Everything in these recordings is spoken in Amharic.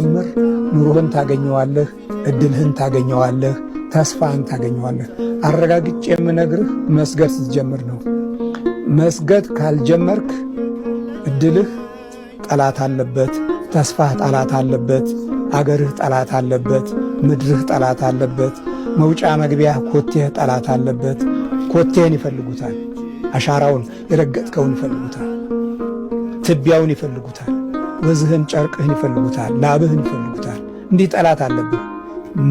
ስትጀምር ኑሮህን ታገኘዋለህ፣ እድልህን ታገኘዋለህ፣ ተስፋህን ታገኘዋለህ። አረጋግጬ የምነግርህ መስገድ ስትጀምር ነው። መስገድ ካልጀመርክ እድልህ ጠላት አለበት፣ ተስፋህ ጠላት አለበት፣ አገርህ ጠላት አለበት፣ ምድርህ ጠላት አለበት፣ መውጫ መግቢያ ኮቴህ ጠላት አለበት። ኮቴህን ይፈልጉታል፣ አሻራውን የረገጥከውን ይፈልጉታል፣ ትቢያውን ይፈልጉታል፣ ወዝህን ጨርቅህን ይፈልጉታል፣ ላብህን ይፈልጉታል። እንዲህ ጠላት አለብህ።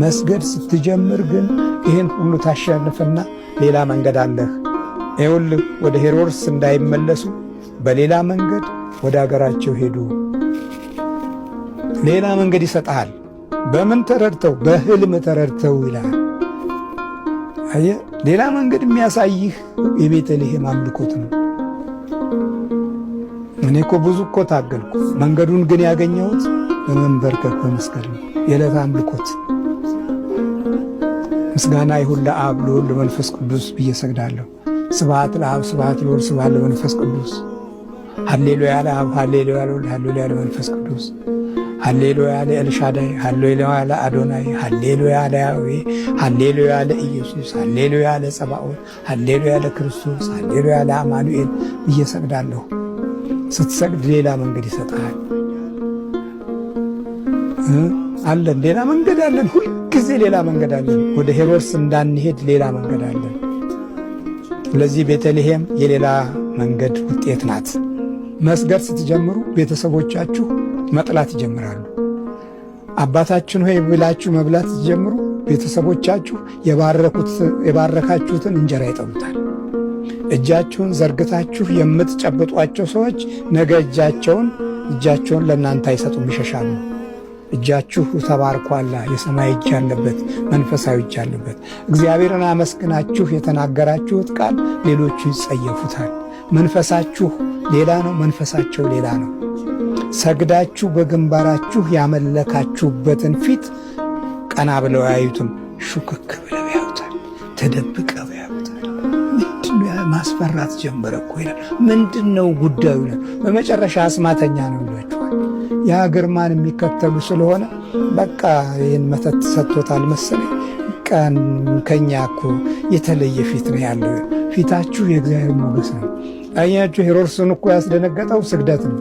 መስገድ ስትጀምር ግን ይህን ሁሉ ታሸንፍና ሌላ መንገድ አለህ። ይኸውልህ ወደ ሄሮድስ እንዳይመለሱ በሌላ መንገድ ወደ አገራቸው ሄዱ። ሌላ መንገድ ይሰጥሃል። በምን ተረድተው? በሕልም ተረድተው ይላል። አየህ፣ ሌላ መንገድ የሚያሳይህ የቤተልሔም አምልኮት ነው። እኔ እኮ ብዙ እኮ ታገልኩ። መንገዱን ግን ያገኘሁት በመንበርከክ በመስገድ ነው። የዕለት አምልኮት ምስጋና ይሁን ለአብ ለወልድ ለመንፈስ ቅዱስ ብዬ ሰግዳለሁ። ስብሐት ለአብ ስብሐት ለወልድ ስብሐት ለመንፈስ ቅዱስ። ሃሌሉያ ለአብ ሃሌሉያ ለወልድ ሃሌሉያ ለመንፈስ ቅዱስ። ሃሌሉያ ለኤልሻዳይ ሃሌሉያ ለአዶናይ ሃሌሉያ ለያዌ ሃሌሉያ ለኢየሱስ ሃሌሉያ ለጸባኦት ሃሌሉያ ለክርስቶስ ሃሌሉያ ለአማኑኤል ብዬ ሰግዳለሁ። ስትሰግድ ሌላ መንገድ ይሰጣል። አለን ሌላ መንገድ አለን። ሁልጊዜ ሌላ መንገድ አለን። ወደ ሄሮድስ እንዳንሄድ ሌላ መንገድ አለን። ስለዚህ ቤተልሔም የሌላ መንገድ ውጤት ናት። መስገድ ስትጀምሩ ቤተሰቦቻችሁ መጥላት ይጀምራሉ። አባታችን ሆይ ብላችሁ መብላት ስትጀምሩ ቤተሰቦቻችሁ የባረካችሁትን እንጀራ ይጠሉታል። እጃችሁን ዘርግታችሁ የምትጨብጧቸው ሰዎች ነገ እጃቸውን ለእናንተ አይሰጡም፣ ይሸሻሉ። እጃችሁ ተባርኳላ፣ የሰማይ እጅ ያለበት መንፈሳዊ እጅ ያለበት። እግዚአብሔርን አመስግናችሁ የተናገራችሁት ቃል ሌሎቹ ይጸየፉታል። መንፈሳችሁ ሌላ ነው፣ መንፈሳቸው ሌላ ነው። ሰግዳችሁ በግንባራችሁ ያመለካችሁበትን ፊት ቀና ብለው ያዩትም፣ ሹክክ ብለው ያዩታል፣ ተደብቀው ያዩታል። ምንድነው ማስፈራት ጀመረ እኮ ይላል። ምንድነው ጉዳዩ? በመጨረሻ አስማተኛ ነው ይሏቸዋል። ያ ግርማን የሚከተሉ ስለሆነ በቃ ይህን መተት ሰጥቶታል መሰለኝ። ከኛ እኮ የተለየ ፊት ነው ያለው። ፊታችሁ የእግዚአብሔር ሞገስ ነው። አያችሁ፣ ሄሮድስን እኮ ያስደነገጠው ስግደት ነው።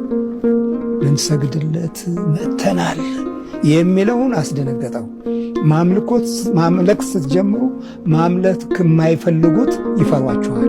ልንሰግድለት መጥተናል የሚለውን አስደነገጠው። ማምለክ ስትጀምሩ ማምለክ የማይፈልጉት ይፈሯችኋል።